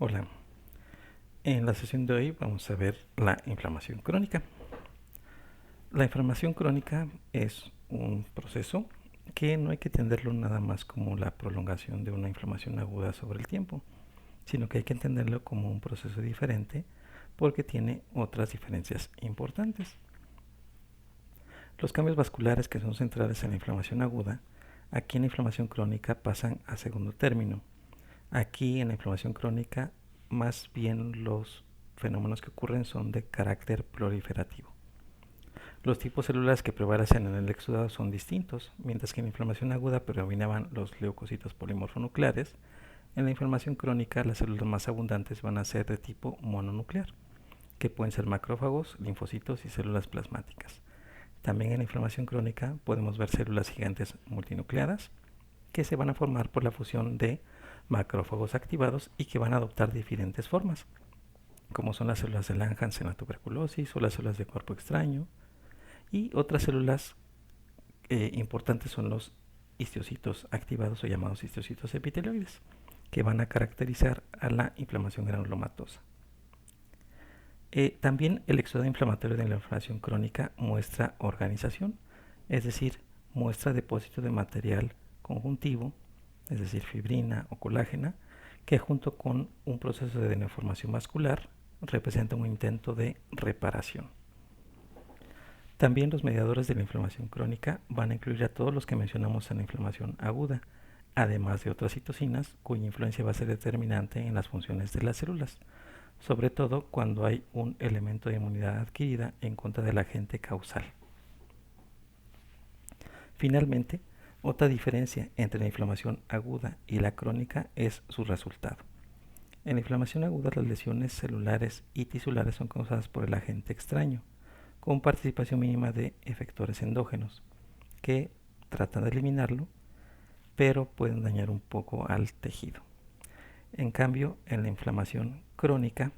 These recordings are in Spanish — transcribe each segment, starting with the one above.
Hola, en la sesión de hoy vamos a ver la inflamación crónica. La inflamación crónica es un proceso que no hay que entenderlo nada más como la prolongación de una inflamación aguda sobre el tiempo, sino que hay que entenderlo como un proceso diferente porque tiene otras diferencias importantes. Los cambios vasculares que son centrales en la inflamación aguda, aquí en la inflamación crónica pasan a segundo término. Aquí en la inflamación crónica, más bien los fenómenos que ocurren son de carácter proliferativo. Los tipos celulares que prevalecen en el exudado son distintos, mientras que en la inflamación aguda predominaban los leucocitos polimorfonucleares. En la inflamación crónica, las células más abundantes van a ser de tipo mononuclear, que pueden ser macrófagos, linfocitos y células plasmáticas. También en la inflamación crónica podemos ver células gigantes multinucleadas, que se van a formar por la fusión de macrófagos activados y que van a adoptar diferentes formas, como son las células de Langhans en la tuberculosis o las células de cuerpo extraño. Y otras células importantes son los histocitos activados o llamados histocitos epitelioides, que van a caracterizar a la inflamación granulomatosa. También el exudado inflamatorio de la inflamación crónica muestra organización, es decir, muestra depósito de material conjuntivo, es decir, fibrina o colágena, que junto con un proceso de deformación vascular representa un intento de reparación. También los mediadores de la inflamación crónica van a incluir a todos los que mencionamos en la inflamación aguda, además de otras citocinas cuya influencia va a ser determinante en las funciones de las células, sobre todo cuando hay un elemento de inmunidad adquirida en contra del agente causal. Finalmente, otra diferencia entre la inflamación aguda y la crónica es su resultado. En la inflamación aguda, las lesiones celulares y tisulares son causadas por el agente extraño, con participación mínima de efectores endógenos, que tratan de eliminarlo, pero pueden dañar un poco al tejido. En cambio, en la inflamación crónica,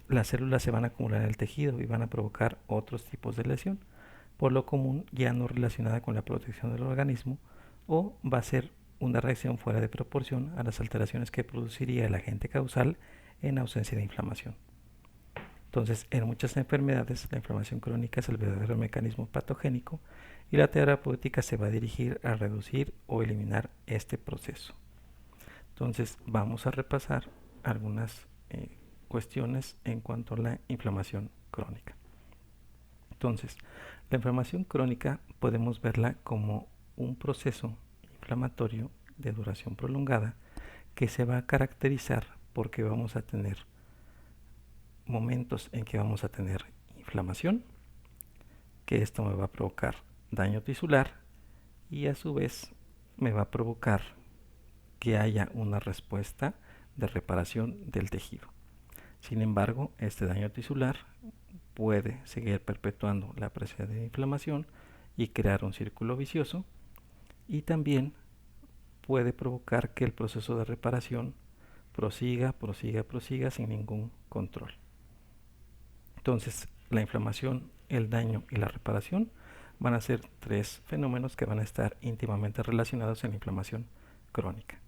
las células se van a acumular en el tejido y van a provocar otros tipos de lesión, por lo común ya no relacionada con la protección del organismo, o va a ser una reacción fuera de proporción a las alteraciones que produciría el agente causal en ausencia de inflamación. Entonces, en muchas enfermedades, la inflamación crónica es el verdadero mecanismo patogénico y la terapéutica se va a dirigir a reducir o eliminar este proceso. Entonces, vamos a repasar algunas cuestiones en cuanto a la inflamación crónica. Entonces, la inflamación crónica podemos verla como un proceso inflamatorio de duración prolongada que se va a caracterizar porque vamos a tener momentos en que vamos a tener inflamación, que esto me va a provocar daño tisular y a su vez me va a provocar que haya una respuesta de reparación del tejido. Sin embargo, este daño tisular puede seguir perpetuando la presencia de inflamación y crear un círculo vicioso, y también puede provocar que el proceso de reparación prosiga sin ningún control. Entonces, la inflamación, el daño y la reparación van a ser tres fenómenos que van a estar íntimamente relacionados en la inflamación crónica.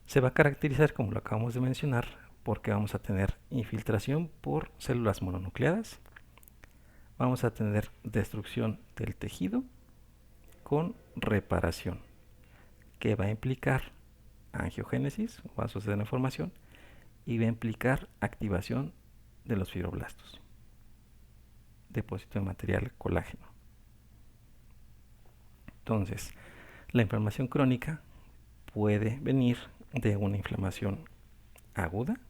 Se va a caracterizar, como lo acabamos de mencionar, porque vamos a tener infiltración por células mononucleadas, vamos a tener destrucción del tejido con reparación, que va a implicar angiogénesis, vasos de deformación, y va a implicar activación de los fibroblastos, depósito de material colágeno. Entonces, la inflamación crónica puede venir de una inflamación aguda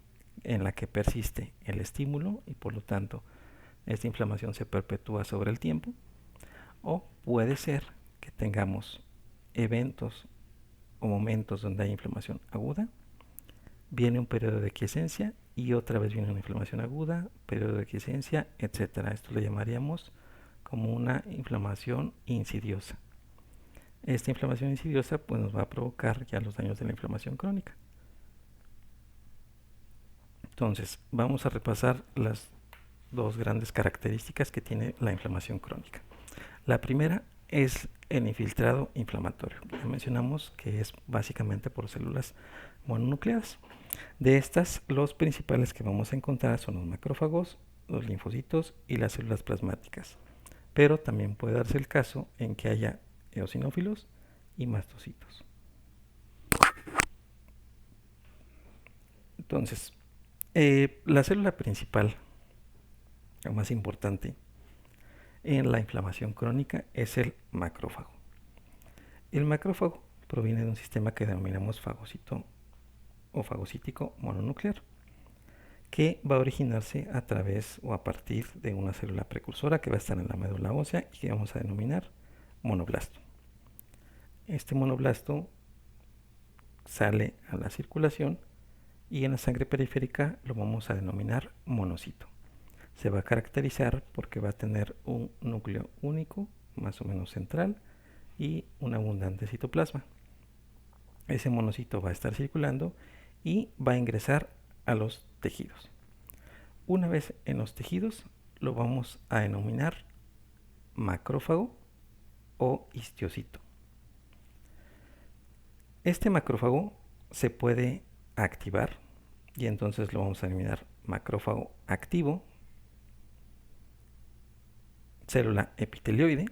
en la que persiste el estímulo y por lo tanto esta inflamación se perpetúa sobre el tiempo, o puede ser que tengamos eventos o momentos donde hay inflamación aguda, viene un periodo de quiescencia y otra vez viene una inflamación aguda, periodo de quiescencia, etc. Esto le llamaríamos como una inflamación insidiosa. Esta inflamación insidiosa pues nos va a provocar ya los daños de la inflamación crónica. Entonces, vamos a repasar las dos grandes características que tiene la inflamación crónica. La primera es el infiltrado inflamatorio. Ya mencionamos que es básicamente por células mononucleadas. De estas, los principales que vamos a encontrar son los macrófagos, los linfocitos y las células plasmáticas. Pero también puede darse el caso en que haya eosinófilos y mastocitos. Entonces, la célula principal, la más importante en la inflamación crónica, es el macrófago. El macrófago proviene de un sistema que denominamos fagocito o fagocítico mononuclear, que va a originarse a través o a partir de una célula precursora que va a estar en la médula ósea y que vamos a denominar monoblasto. Este monoblasto sale a la circulación y en la sangre periférica lo vamos a denominar monocito. Se va a caracterizar porque va a tener un núcleo único, más o menos central, y un abundante citoplasma. Ese monocito va a estar circulando y va a ingresar a los tejidos. Una vez en los tejidos, lo vamos a denominar macrófago o histiocito. Este macrófago se puede activar y entonces lo vamos a denominar macrófago activo, célula epitelioide,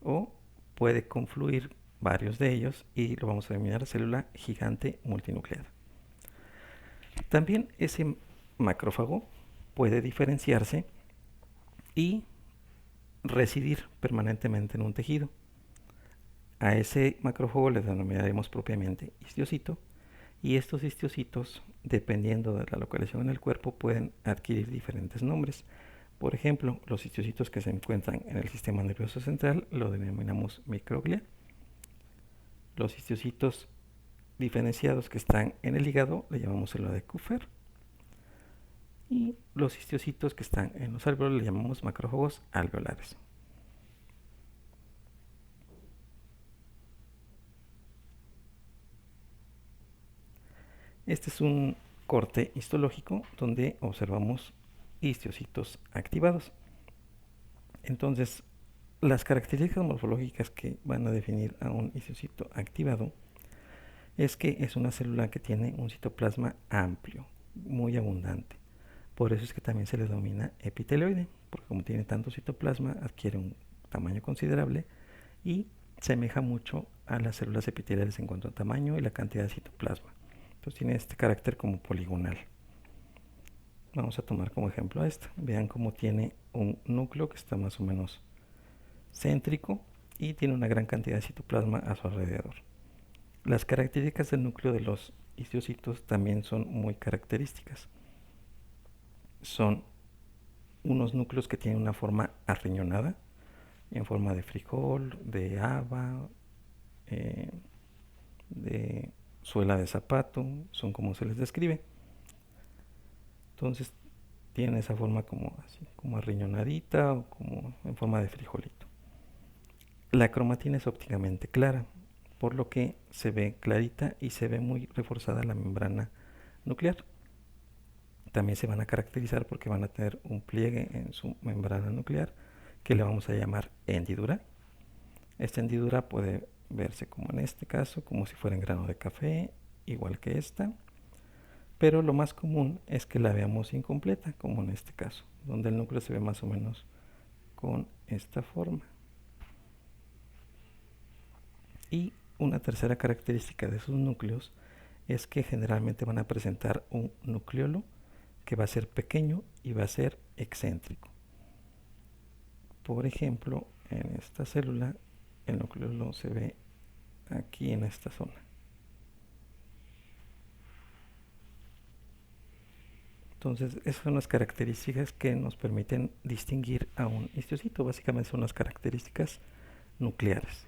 o puede confluir varios de ellos y lo vamos a denominar célula gigante multinucleada. También ese macrófago puede diferenciarse y residir permanentemente en un tejido. A ese macrófago le denominaremos propiamente histiocito, y estos histiocitos, dependiendo de la localización en el cuerpo, pueden adquirir diferentes nombres. Por ejemplo, los histiocitos que se encuentran en el sistema nervioso central lo denominamos microglia. Los histiocitos diferenciados que están en el hígado le llamamos célula de Kupffer. Y los histiocitos que están en los alveolos le llamamos macrófagos alveolares. Este es un corte histológico donde observamos histiocitos activados. Entonces, las características morfológicas que van a definir a un histocito activado es que es una célula que tiene un citoplasma amplio, muy abundante. Por eso es que también se le denomina epitelioide, porque como tiene tanto citoplasma, adquiere un tamaño considerable y semeja mucho a las células epiteliales en cuanto a tamaño y la cantidad de citoplasma. Entonces tiene este carácter como poligonal. Vamos a tomar como ejemplo esto. Vean cómo tiene un núcleo que está más o menos céntrico y tiene una gran cantidad de citoplasma a su alrededor. Las características del núcleo de los histocitos también son muy características. Son unos núcleos que tienen una forma arriñonada, en forma de frijol, de haba, de suela de zapato, son como se les describe. Entonces tienen esa forma como así, como arriñonadita o como en forma de frijolito. La cromatina es ópticamente clara, por lo que se ve clarita y se ve muy reforzada la membrana nuclear. También se van a caracterizar porque van a tener un pliegue en su membrana nuclear que le vamos a llamar hendidura. Esta hendidura puede verse como en este caso, como si fuera en grano de café, igual que esta, pero lo más común es que la veamos incompleta, como en este caso, donde el núcleo se ve más o menos con esta forma. Y una tercera característica de sus núcleos es que generalmente van a presentar un nucleolo que va a ser pequeño y va a ser excéntrico. Por ejemplo, en esta célula el nucleolo se ve aquí en esta zona. Entonces, esas son las características que nos permiten distinguir a un histocito. Básicamente son las características nucleares.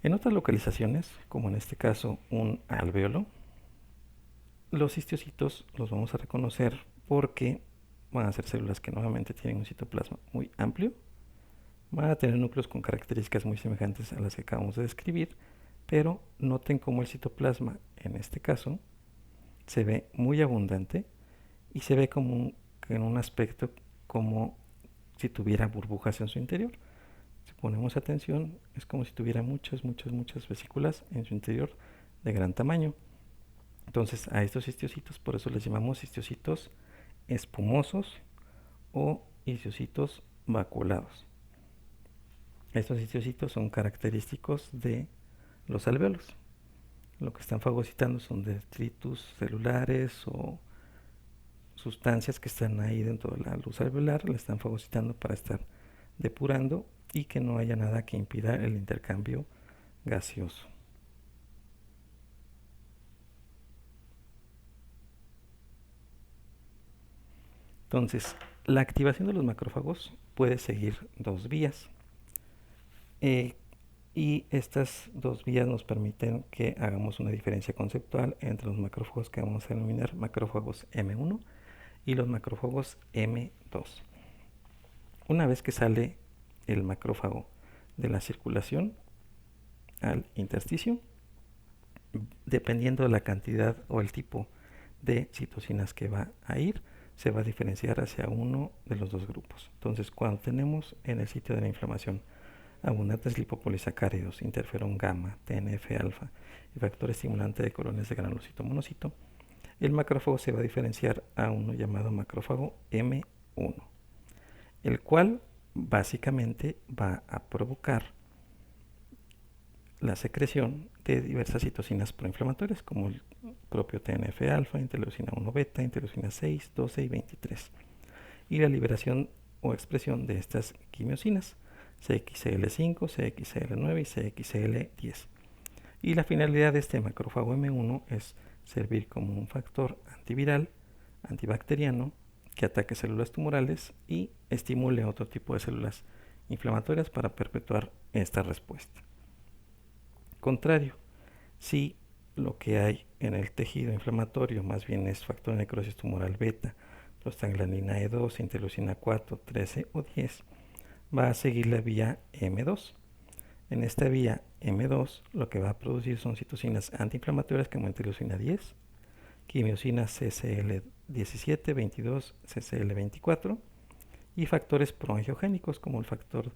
En otras localizaciones, como en este caso un alvéolo, los histocitos los vamos a reconocer porque van a ser células que nuevamente tienen un citoplasma muy amplio, van a tener núcleos con características muy semejantes a las que acabamos de describir, pero noten cómo el citoplasma, en este caso, se ve muy abundante y se ve como en un aspecto como si tuviera burbujas en su interior. Si ponemos atención, es como si tuviera muchas vesículas en su interior de gran tamaño. Entonces a estos histocitos, por eso les llamamos histocitos espumosos o histocitos vacuolados. Estos histocitos son característicos de los alvéolos. Lo que están fagocitando son detritus celulares o sustancias que están ahí dentro de la luz alveolar, la están fagocitando para estar depurando y que no haya nada que impida el intercambio gaseoso. Entonces, la activación de los macrófagos puede seguir dos vías. Y estas dos vías nos permiten que hagamos una diferencia conceptual entre los macrófagos que vamos a denominar macrófagos M1 y los macrófagos M2. Una vez que sale el macrófago de la circulación al intersticio, dependiendo de la cantidad o el tipo de citocinas que va a ir, se va a diferenciar hacia uno de los dos grupos. Entonces, cuando tenemos en el sitio de la inflamación abundantes lipopolisacáridos, interferón gamma, TNF-alfa y factor estimulante de colonias de granulocito monocito, el macrófago se va a diferenciar a uno llamado macrófago M1, el cual básicamente va a provocar la secreción de diversas citocinas proinflamatorias como el propio TNF-alfa, interleucina 1 beta, interleucina 6, 12 y 23, y la liberación o expresión de estas quimiosinas CXCL5, CXCL9 y CXCL10. Y la finalidad de este macrófago M1 es servir como un factor antiviral, antibacteriano, que ataque células tumorales y estimule otro tipo de células inflamatorias para perpetuar esta respuesta. Contrario, si lo que hay en el tejido inflamatorio más bien es factor de necrosis tumoral beta, prostaglandina E2, interleucina 4, 13 o 10, va a seguir la vía M2. En esta vía M2 lo que va a producir son citocinas antiinflamatorias como interleucina 10, quimiosinas CCL17, 22, CCL24 y factores proangiogénicos como el factor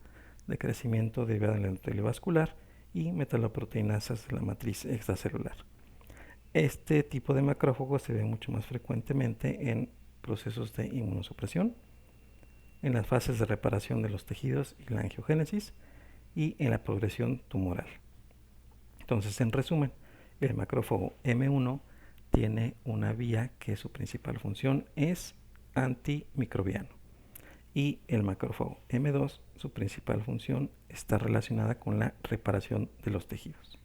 de crecimiento derivado del endotelio vascular y metaloproteinasas de la matriz extracelular. Este tipo de macrófago se ve mucho más frecuentemente en procesos de inmunosupresión, en las fases de reparación de los tejidos y la angiogénesis y en la progresión tumoral. Entonces, en resumen, el macrófago M1 tiene una vía que su principal función es antimicrobiano y el macrófago M2 su principal función está relacionada con la reparación de los tejidos.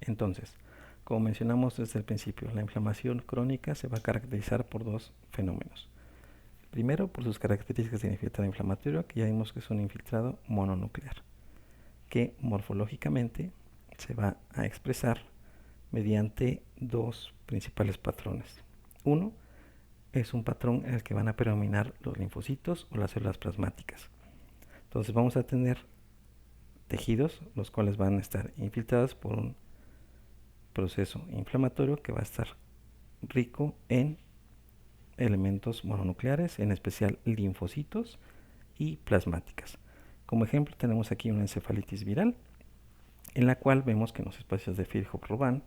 Entonces, como mencionamos desde el principio, la inflamación crónica se va a caracterizar por dos fenómenos. Primero, por sus características de infiltrado inflamatorio, que ya vimos que es un infiltrado mononuclear, que morfológicamente se va a expresar mediante dos principales patrones. Uno es un patrón en el que van a predominar los linfocitos o las células plasmáticas. Entonces vamos a tener tejidos los cuales van a estar infiltrados por un proceso inflamatorio que va a estar rico en elementos mononucleares, en especial linfocitos y plasmáticas. Como ejemplo tenemos aquí una encefalitis viral, en la cual vemos que en los espacios de Virchow-Robin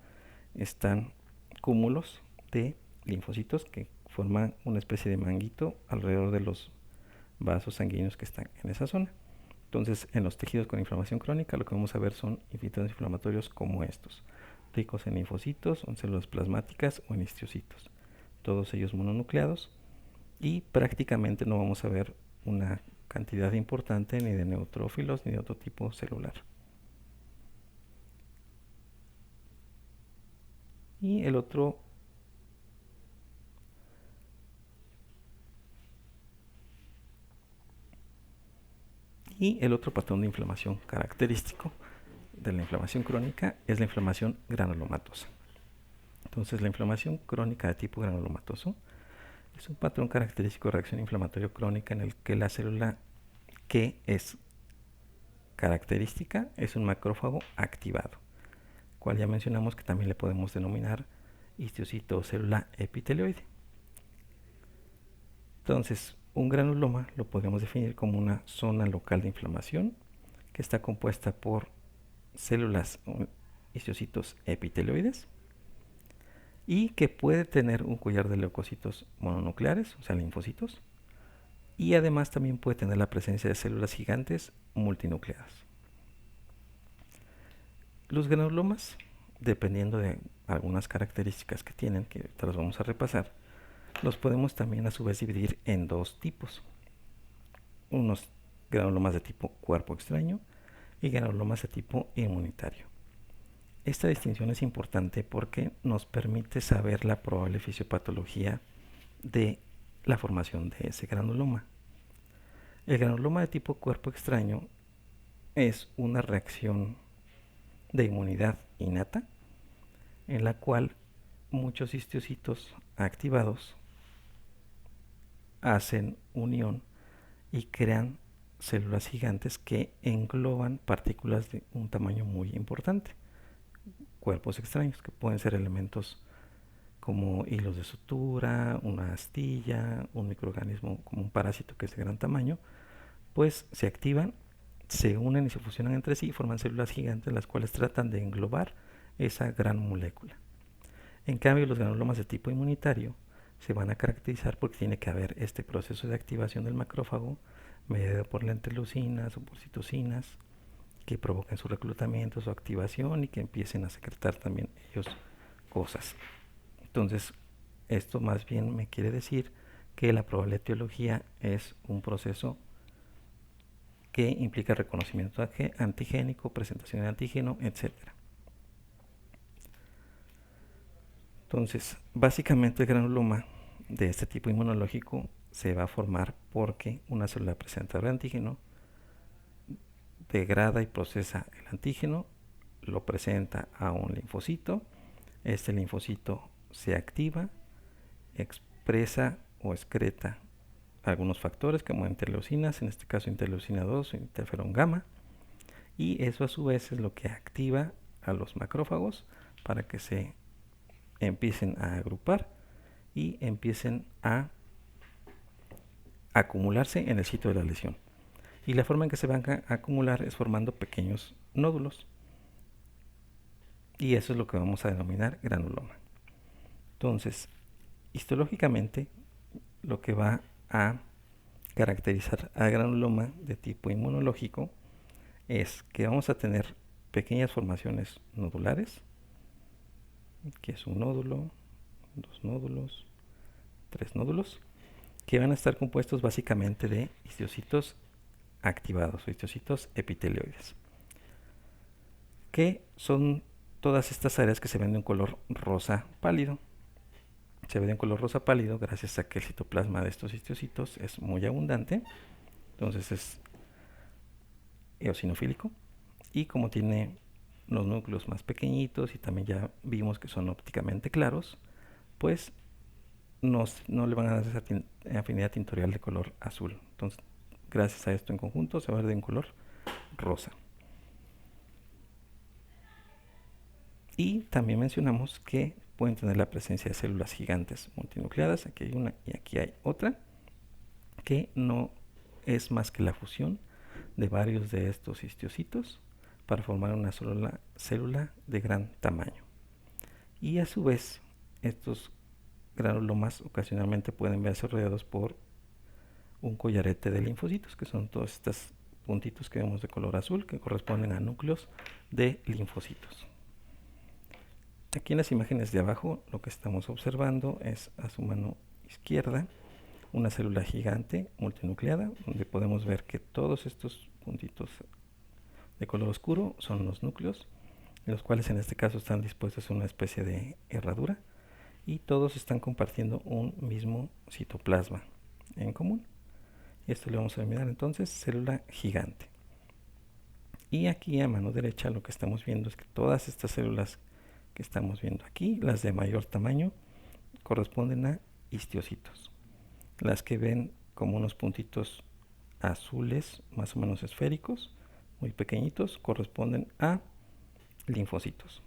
están cúmulos de linfocitos que forman una especie de manguito alrededor de los vasos sanguíneos que están en esa zona. Entonces, en los tejidos con inflamación crónica, lo que vamos a ver son infiltrados inflamatorios como estos, ricos en linfocitos, o en células plasmáticas o en histocitos, todos ellos mononucleados, y prácticamente no vamos a ver una cantidad importante ni de neutrófilos ni de otro tipo celular. Y el otro patrón de inflamación característico de la inflamación crónica es la inflamación granulomatosa. Entonces, la inflamación crónica de tipo granulomatoso es un patrón característico de reacción inflamatoria crónica en el que la célula que es característica es un macrófago activado, cual ya mencionamos que también le podemos denominar histocito o célula epitelioide. Entonces, un granuloma lo podemos definir como una zona local de inflamación que está compuesta por células o histocitos epitelioides y que puede tener un collar de leucocitos mononucleares, o sea, linfocitos, y además también puede tener la presencia de células gigantes multinucleadas. Los granulomas, dependiendo de algunas características que tienen, que ahorita las vamos a repasar, los podemos también a su vez dividir en dos tipos. Unos granulomas de tipo cuerpo extraño y granulomas de tipo inmunitario. Esta distinción es importante porque nos permite saber la probable fisiopatología de la formación de ese granuloma. El granuloma de tipo cuerpo extraño es una reacción de inmunidad innata en la cual muchos histocitos activados hacen unión y crean células gigantes que engloban partículas de un tamaño muy importante, cuerpos extraños que pueden ser elementos como hilos de sutura, una astilla, un microorganismo como un parásito que es de gran tamaño, pues se activan, se unen y se fusionan entre sí y forman células gigantes las cuales tratan de englobar esa gran molécula. En cambio, los granulomas de tipo inmunitario se van a caracterizar porque tiene que haber este proceso de activación del macrófago mediado por la interleucinas o por citocinas que provoquen su reclutamiento, su activación y que empiecen a secretar también ellos cosas. Entonces, esto más bien me quiere decir que la probable etiología es un proceso que implica reconocimiento antigénico, presentación de antígeno, etc. Entonces, básicamente el granuloma de este tipo inmunológico se va a formar porque una célula presentadora de antígeno degrada y procesa el antígeno, lo presenta a un linfocito, este linfocito se activa, expresa o excreta algunos factores como interleucinas, en este caso interleucina 2 o interferón gamma, y eso a su vez es lo que activa a los macrófagos para que se empiecen a agrupar y empiecen a acumularse en el sitio de la lesión. Y la forma en que se van a acumular es formando pequeños nódulos. Y eso es lo que vamos a denominar granuloma. Entonces, histológicamente, lo que va a caracterizar al granuloma de tipo inmunológico es que vamos a tener pequeñas formaciones nodulares, que es un nódulo, dos nódulos, tres nódulos, que van a estar compuestos básicamente de histocitos activados o histocitos epitelioides, que son todas estas áreas que se ven de un color rosa pálido. Se ve de un color rosa pálido gracias a que el citoplasma de estos histocitos es muy abundante, entonces es eosinofílico, y como tiene los núcleos más pequeñitos y también ya vimos que son ópticamente claros, pues no le van a dar esa afinidad tintorial de color azul. Entonces, gracias a esto en conjunto se va a ver de un color rosa. Y también mencionamos que pueden tener la presencia de células gigantes multinucleadas, aquí hay una y aquí hay otra, que no es más que la fusión de varios de estos histocitos para formar una sola célula de gran tamaño. Y a su vez, estos granulomas ocasionalmente pueden verse rodeados por un collarete de linfocitos, que son todos estos puntitos que vemos de color azul, que corresponden a núcleos de linfocitos. Aquí en las imágenes de abajo lo que estamos observando es a su mano izquierda una célula gigante multinucleada, donde podemos ver que todos estos puntitos de color oscuro son los núcleos, los cuales en este caso están dispuestos en una especie de herradura y todos están compartiendo un mismo citoplasma en común. Y esto le vamos a denominar entonces célula gigante. Y aquí a mano derecha lo que estamos viendo es que todas estas células que estamos viendo aquí, las de mayor tamaño, corresponden a histocitos. Las que ven como unos puntitos azules más o menos esféricos, muy pequeñitos, corresponden a linfocitos.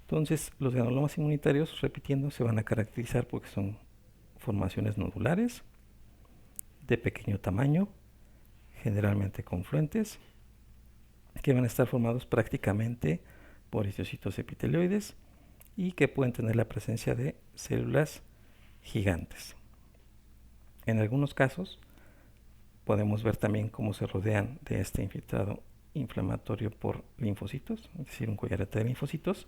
Entonces, los granulomas inmunitarios, repitiendo, se van a caracterizar porque son formaciones nodulares, de pequeño tamaño, generalmente confluentes, que van a estar formados prácticamente por histocitos epitelioides y que pueden tener la presencia de células gigantes. En algunos casos podemos ver también cómo se rodean de este infiltrado inflamatorio por linfocitos, es decir, un collarete de linfocitos,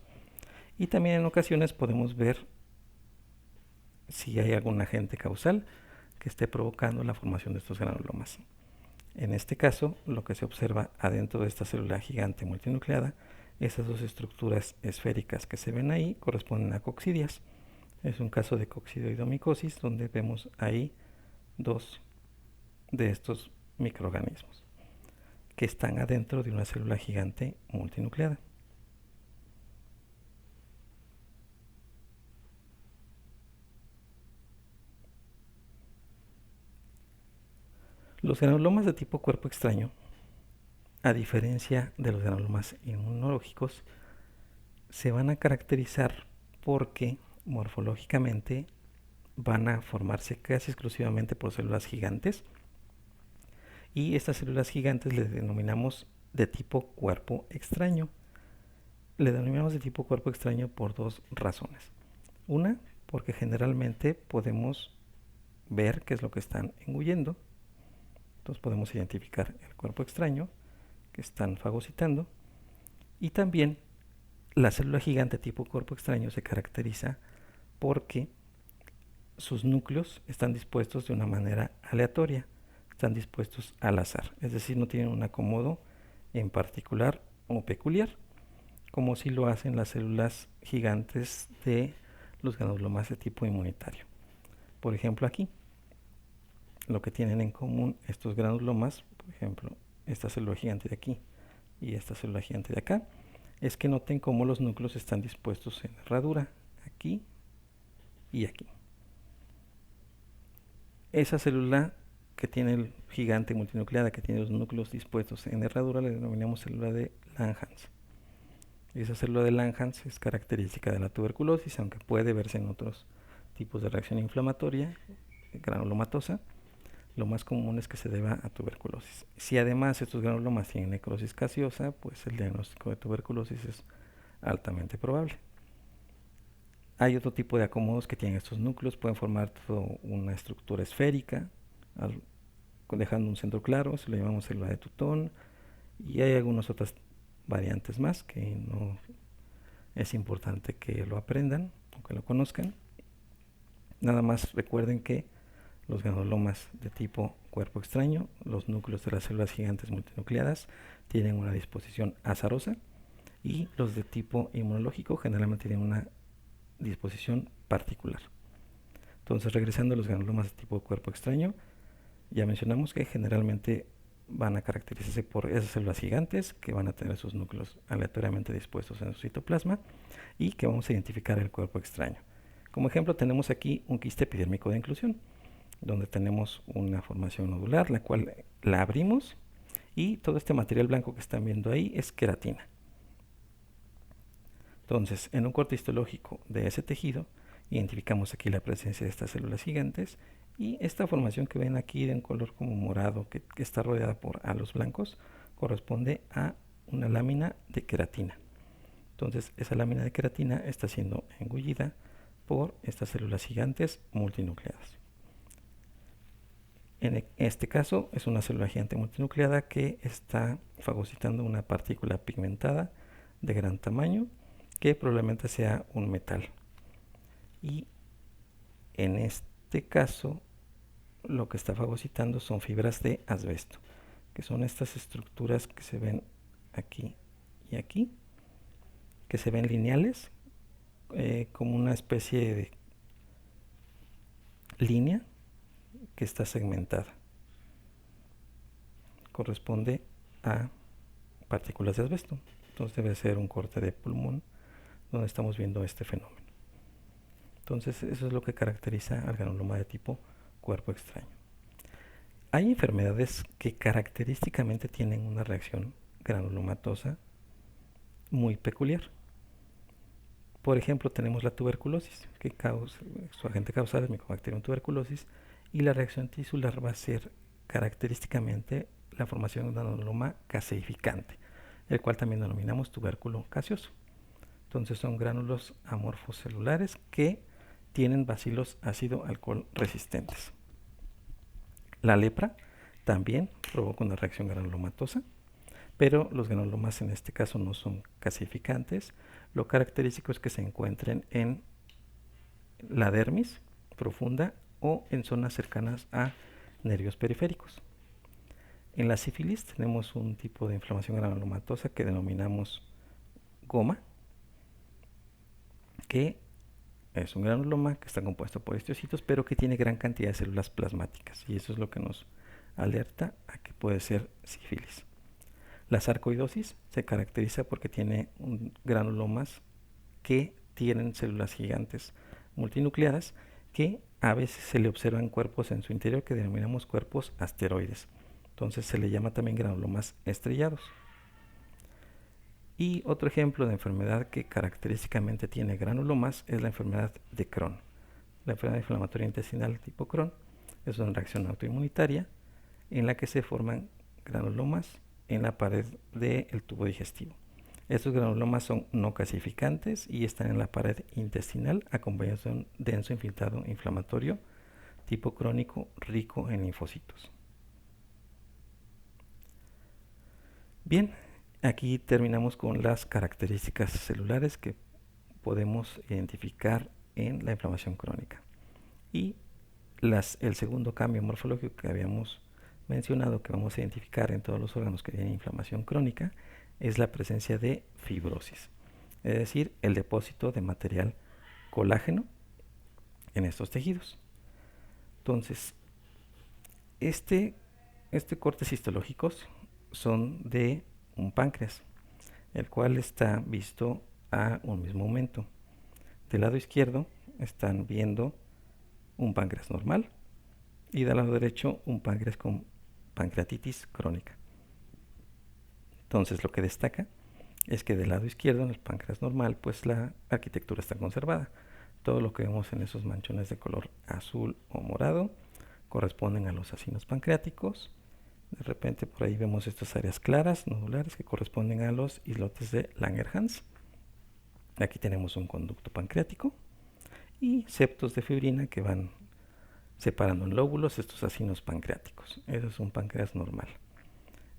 y también en ocasiones podemos ver si hay algún agente causal que esté provocando la formación de estos granulomas. En este caso, lo que se observa adentro de esta célula gigante multinucleada, esas dos estructuras esféricas que se ven ahí corresponden a coccidias. Es un caso de coccidioidomicosis donde vemos ahí dos de estos microorganismos que están adentro de una célula gigante multinucleada. Los granulomas de tipo cuerpo extraño, a diferencia de los granulomas inmunológicos, se van a caracterizar porque morfológicamente van a formarse casi exclusivamente por células gigantes, y estas células gigantes les denominamos de tipo cuerpo extraño. Le denominamos de tipo cuerpo extraño por dos razones. Una, porque generalmente podemos ver qué es lo que están engullendo. Entonces podemos identificar el cuerpo extraño que están fagocitando. Y también la célula gigante tipo cuerpo extraño se caracteriza porque sus núcleos están dispuestos de una manera aleatoria, están dispuestos al azar, es decir, no tienen un acomodo en particular o peculiar, como si lo hacen las células gigantes de los granulomas de tipo inmunitario. Por ejemplo, aquí, lo que tienen en común estos granulomas, por ejemplo, esta célula gigante de aquí y esta célula gigante de acá, es que noten cómo los núcleos están dispuestos en herradura, aquí y aquí. Esa célula que tiene el gigante multinucleada, que tiene los núcleos dispuestos en herradura, le denominamos célula de Langhans. Esa célula de Langhans es característica de la tuberculosis, aunque puede verse en otros tipos de reacción inflamatoria granulomatosa. Lo más común es que se deba a tuberculosis. Si además estos granulomas tienen necrosis gaseosa, pues el diagnóstico de tuberculosis es altamente probable. Hay otro tipo de acomodos que tienen estos núcleos, pueden formar toda una estructura esférica, dejando un centro claro, eso lo llamamos célula de Tutón, y hay algunas otras variantes más que no es importante que lo aprendan o que lo conozcan. Nada más recuerden que los granulomas de tipo cuerpo extraño, los núcleos de las células gigantes multinucleadas, tienen una disposición azarosa, y los de tipo inmunológico generalmente tienen una disposición particular. Entonces, regresando a los granulomas de tipo cuerpo extraño, ya mencionamos que generalmente van a caracterizarse por esas células gigantes que van a tener sus núcleos aleatoriamente dispuestos en su citoplasma y que vamos a identificar el cuerpo extraño. Como ejemplo tenemos aquí un quiste epidérmico de inclusión, donde tenemos una formación nodular, la cual la abrimos, y todo este material blanco que están viendo ahí es queratina. Entonces, en un corte histológico de ese tejido, identificamos aquí la presencia de estas células gigantes, y esta formación que ven aquí de un color como morado que está rodeada por halos blancos corresponde a una lámina de queratina. Entonces, esa lámina de queratina está siendo engullida por estas células gigantes multinucleadas. En este caso es una célula gigante multinucleada que está fagocitando una partícula pigmentada de gran tamaño que probablemente sea un metal. Y en este caso lo que está fagocitando son fibras de asbesto, que son estas estructuras que se ven aquí y aquí, que se ven lineales, como una especie de línea que está segmentada. Corresponde a partículas de asbesto. Entonces debe ser un corte de pulmón donde estamos viendo este fenómeno. Entonces eso es lo que caracteriza al granuloma de tipo cuerpo extraño. Hay enfermedades que característicamente tienen una reacción granulomatosa muy peculiar. Por ejemplo, tenemos la tuberculosis, que su agente causal es Mycobacterium tuberculosis, y la reacción tisular va a ser característicamente la formación de un granuloma caseificante, el cual también denominamos tubérculo caseoso. Entonces son gránulos amorfos celulares que tienen bacilos ácido alcohol resistentes. La lepra también provoca una reacción granulomatosa, pero los granulomas en este caso no son caseificantes. Lo característico es que se encuentren en la dermis profunda o en zonas cercanas a nervios periféricos. En la sífilis tenemos un tipo de inflamación granulomatosa que denominamos goma, que es un granuloma que está compuesto por histocitos, pero que tiene gran cantidad de células plasmáticas, y eso es lo que nos alerta a que puede ser sífilis. La sarcoidosis se caracteriza porque tiene granulomas que tienen células gigantes multinucleadas que a veces se le observan cuerpos en su interior que denominamos cuerpos asteroides. Entonces se le llama también granulomas estrellados. Y otro ejemplo de enfermedad que característicamente tiene granulomas es la enfermedad de Crohn. La enfermedad inflamatoria intestinal tipo Crohn es una reacción autoinmunitaria en la que se forman granulomas en la pared del tubo digestivo. Estos granulomas son no calcificantes y están en la pared intestinal acompañados de un denso infiltrado inflamatorio tipo crónico rico en linfocitos. Bien, aquí terminamos con las características celulares que podemos identificar en la inflamación crónica. Y el segundo cambio morfológico que habíamos mencionado que vamos a identificar en todos los órganos que tienen inflamación crónica es la presencia de fibrosis, es decir, el depósito de material colágeno en estos tejidos. Entonces, este cortes histológicos son de un páncreas, el cual está visto a un mismo momento. Del lado izquierdo están viendo un páncreas normal y del lado derecho un páncreas con pancreatitis crónica. Entonces lo que destaca es que del lado izquierdo, en el páncreas normal, pues la arquitectura está conservada. Todo lo que vemos en esos manchones de color azul o morado corresponden a los acinos pancreáticos. De repente por ahí vemos estas áreas claras, nodulares, que corresponden a los islotes de Langerhans. Aquí tenemos un conducto pancreático y septos de fibrina que van separando en lóbulos estos acinos pancreáticos. Eso es un páncreas normal.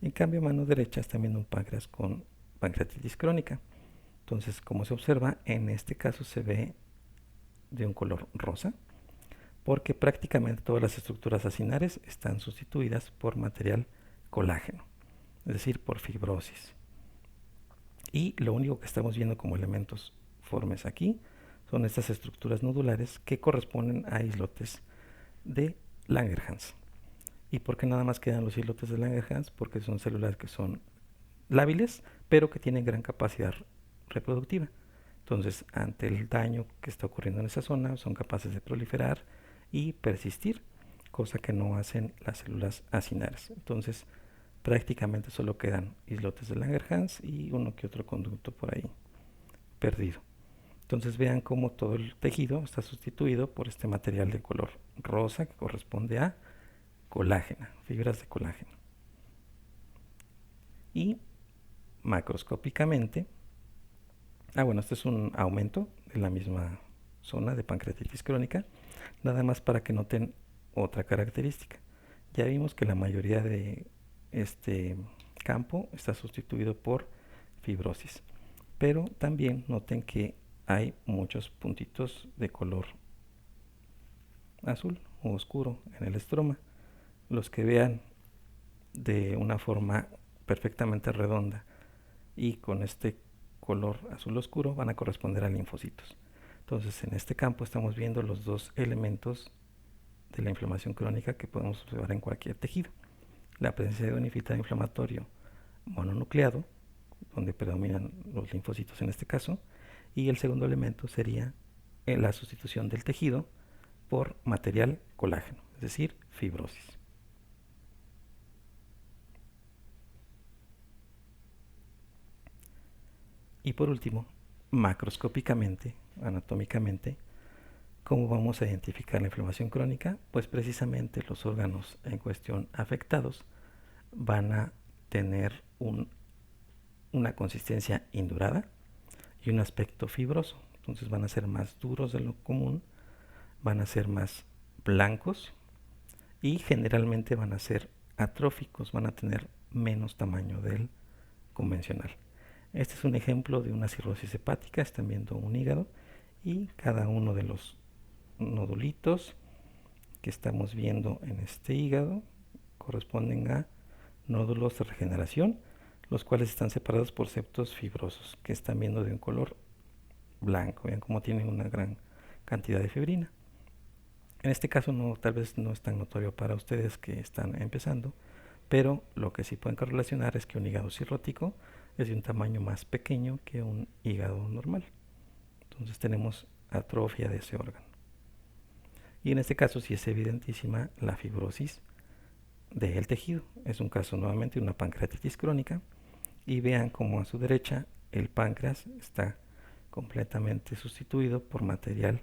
En cambio, a mano derecha está viendo un páncreas con pancreatitis crónica. Entonces, como se observa, en este caso se ve de un color rosa, porque prácticamente todas las estructuras acinares están sustituidas por material colágeno, es decir, por fibrosis. Y lo único que estamos viendo como elementos formes aquí son estas estructuras nodulares que corresponden a islotes de Langerhans. ¿Y por qué nada más quedan los islotes de Langerhans? Porque son células que son lábiles, pero que tienen gran capacidad reproductiva. Entonces, ante el daño que está ocurriendo en esa zona, son capaces de proliferar y persistir, cosa que no hacen las células acinares. Entonces, prácticamente solo quedan islotes de Langerhans y uno que otro conducto por ahí perdido. Entonces vean cómo todo el tejido está sustituido por este material de color rosa que corresponde a colágeno, fibras de colágeno. Y macroscópicamente, este es un aumento de la misma zona de pancreatitis crónica, nada más para que noten otra característica. Ya vimos que la mayoría de este campo está sustituido por fibrosis, pero también noten que hay muchos puntitos de color azul o oscuro en el estroma. Los que vean de una forma perfectamente redonda y con este color azul oscuro van a corresponder a linfocitos. Entonces, en este campo estamos viendo los dos elementos de la inflamación crónica que podemos observar en cualquier tejido. La presencia de un infiltrado inflamatorio mononucleado, donde predominan los linfocitos en este caso, y el segundo elemento sería la sustitución del tejido por material colágeno, es decir, fibrosis. Y por último, macroscópicamente, anatómicamente, ¿cómo vamos a identificar la inflamación crónica? Pues precisamente los órganos en cuestión afectados van a tener una consistencia indurada y un aspecto fibroso. Entonces van a ser más duros de lo común, van a ser más blancos y generalmente van a ser atróficos, van a tener menos tamaño del convencional. Este es un ejemplo de una cirrosis hepática. Están viendo un hígado y cada uno de los nodulitos que estamos viendo en este hígado corresponden a nódulos de regeneración, los cuales están separados por septos fibrosos que están viendo de un color blanco. Vean cómo tienen una gran cantidad de fibrina. En este caso tal vez no es tan notorio para ustedes que están empezando, pero lo que sí pueden correlacionar es que un hígado cirrótico es de un tamaño más pequeño que un hígado normal. Entonces tenemos atrofia de ese órgano. Y en este caso sí es evidentísima la fibrosis del tejido. Es un caso nuevamente de una pancreatitis crónica. Y vean cómo a su derecha el páncreas está completamente sustituido por material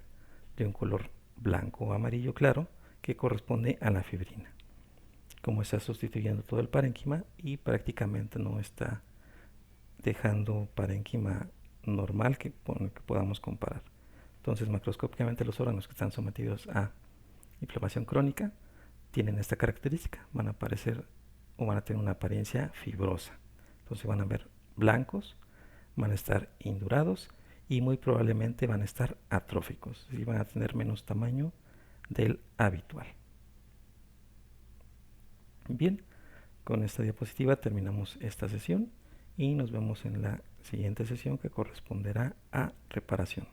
de un color blanco o amarillo claro que corresponde a la fibrina. Como está sustituyendo todo el parénquima y prácticamente no está dejando parénquima normal con el que podamos comparar. Entonces, macroscópicamente los órganos que están sometidos a inflamación crónica tienen esta característica, van a aparecer o van a tener una apariencia fibrosa. Entonces van a ver blancos, van a estar indurados y muy probablemente van a estar atróficos, y van a tener menos tamaño del habitual. Bien, con esta diapositiva terminamos esta sesión y nos vemos en la siguiente sesión que corresponderá a reparación.